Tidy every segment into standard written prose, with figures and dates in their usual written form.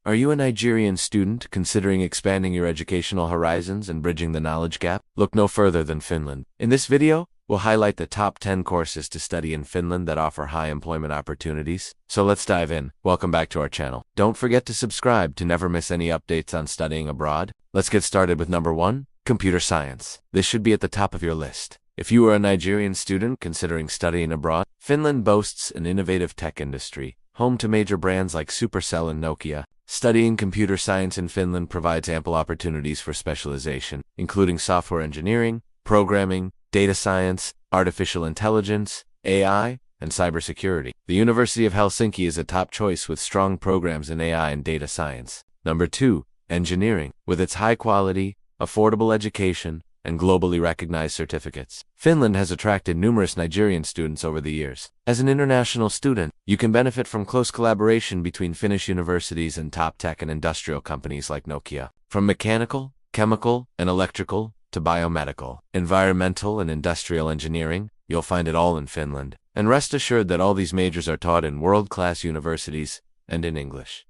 Are you a Nigerian student considering expanding your educational horizons and bridging the knowledge gap? Look no further than Finland. In this video, we'll highlight the top 10 courses to study in Finland that offer high employment opportunities. So let's dive in. Welcome back to our channel. Don't forget to subscribe to never miss any updates on studying abroad. Let's get started with number 1, computer science. This should be at the top of your list. If you are a Nigerian student considering studying abroad, Finland boasts an innovative tech industry, home to major brands like Supercell and Nokia. Studying computer science in Finland provides ample opportunities for specialization, including software engineering, programming, data science, artificial intelligence, AI, and cybersecurity. The University of Helsinki is a top choice with strong programs in AI and data science. Number 2, engineering. With its high-quality, affordable education, and globally recognized certificates, Finland has attracted numerous Nigerian students over the years. As an international student, you can benefit from close collaboration between Finnish universities and top tech and industrial companies like Nokia. From mechanical, chemical, and electrical, to biomedical, environmental, and industrial engineering, you'll find it all in Finland. And rest assured that all these majors are taught in world-class universities and in English.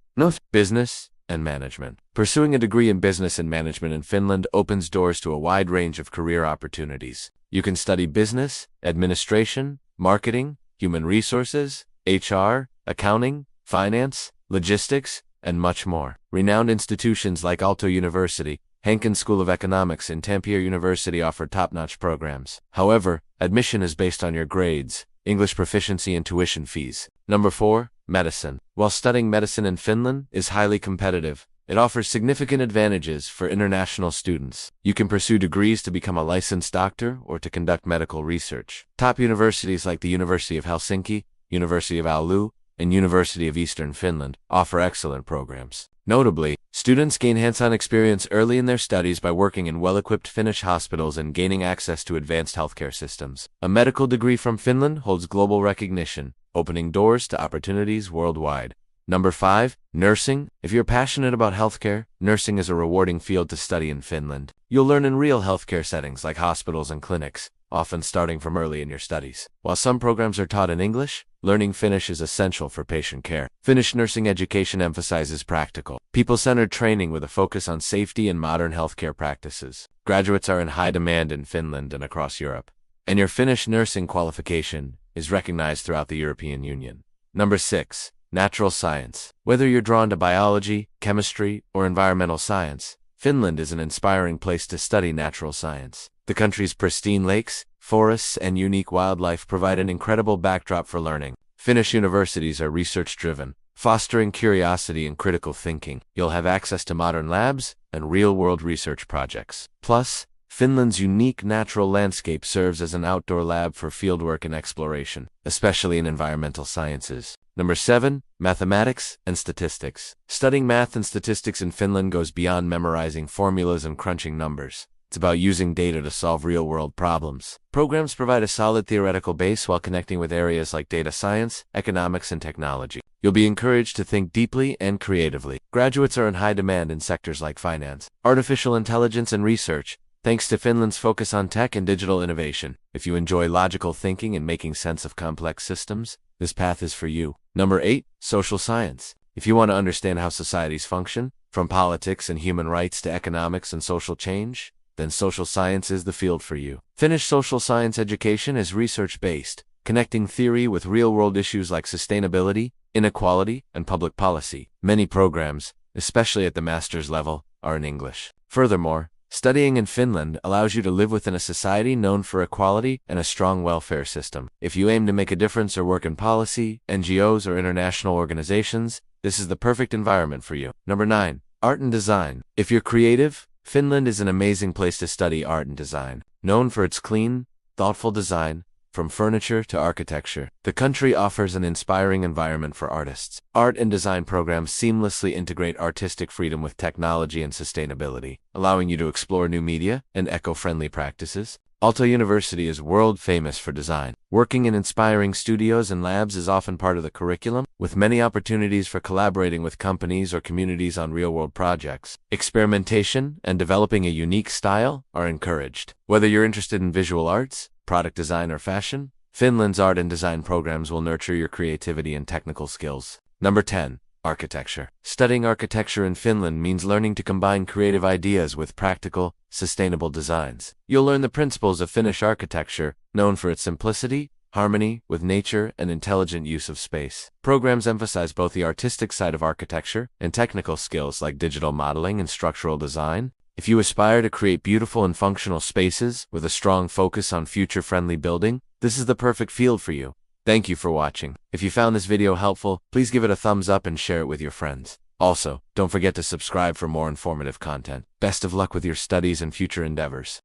Business and management. Pursuing a degree in business and management in Finland opens doors to a wide range of career opportunities. You can study business, administration, marketing, human resources, HR, accounting, finance, logistics, and much more. Renowned institutions like Aalto University, Henken School of Economics, and Tampere University offer top-notch programs. However, admission is based on your grades, English proficiency, and tuition fees. Number 4, medicine. While studying medicine in Finland is highly competitive, it offers significant advantages for international students. You can pursue degrees to become a licensed doctor or to conduct medical research. Top universities like the University of Helsinki, University of Oulu, and University of Eastern Finland offer excellent programs. Notably, students gain hands-on experience early in their studies by working in well-equipped Finnish hospitals and gaining access to advanced healthcare systems. A medical degree from Finland holds global recognition, opening doors to opportunities worldwide. Number 5, nursing. If you're passionate about healthcare, nursing is a rewarding field to study in Finland. You'll learn in real healthcare settings like hospitals and clinics, often starting from early in your studies. While some programs are taught in English, learning Finnish is essential for patient care. Finnish nursing education emphasizes practical, people-centered training with a focus on safety and modern healthcare practices. Graduates are in high demand in Finland and across Europe, and your Finnish nursing qualification is recognized throughout the European Union. Number 6, natural science. Whether you're drawn to biology, chemistry, or environmental science, Finland is an inspiring place to study natural science. The country's pristine lakes, forests, and unique wildlife provide an incredible backdrop for learning. Finnish universities are research-driven, fostering curiosity and critical thinking. You'll have access to modern labs and real-world research projects. Plus, Finland's unique natural landscape serves as an outdoor lab for fieldwork and exploration, especially in environmental sciences. Number 7, mathematics and statistics. Studying math and statistics in Finland goes beyond memorizing formulas and crunching numbers. It's about using data to solve real-world problems. Programs provide a solid theoretical base while connecting with areas like data science, economics, and technology. You'll be encouraged to think deeply and creatively. Graduates are in high demand in sectors like finance, artificial intelligence, and research, thanks to Finland's focus on tech and digital innovation. If you enjoy logical thinking and making sense of complex systems, this path is for you. Number 8, social science. If you want to understand how societies function, from politics and human rights to economics and social change, then social science is the field for you. Finnish social science education is research-based, connecting theory with real-world issues like sustainability, inequality, and public policy. Many programs, especially at the master's level, are in English. Furthermore, studying in Finland allows you to live within a society known for equality and a strong welfare system. If you aim to make a difference or work in policy, NGOs, or international organizations, this is the perfect environment for you. Number 9, art and design. If you're creative, Finland is an amazing place to study art and design. Known for its clean, thoughtful design, from furniture to architecture, the country offers an inspiring environment for artists. Art and design programs seamlessly integrate artistic freedom with technology and sustainability, allowing you to explore new media and eco-friendly practices. Aalto University is world-famous for design. Working in inspiring studios and labs is often part of the curriculum, with many opportunities for collaborating with companies or communities on real-world projects. Experimentation and developing a unique style are encouraged. Whether you're interested in visual arts, product design, or fashion, Finland's art and design programs will nurture your creativity and technical skills. Number 10. Architecture. Studying architecture in Finland means learning to combine creative ideas with practical, sustainable designs. You'll learn the principles of Finnish architecture, known for its simplicity, harmony with nature, and intelligent use of space. Programs emphasize both the artistic side of architecture and technical skills like digital modeling and structural design. If you aspire to create beautiful and functional spaces with a strong focus on future-friendly building, this is the perfect field for you. Thank you for watching. If you found this video helpful, please give it a thumbs up and share it with your friends. Also, don't forget to subscribe for more informative content. Best of luck with your studies and future endeavors.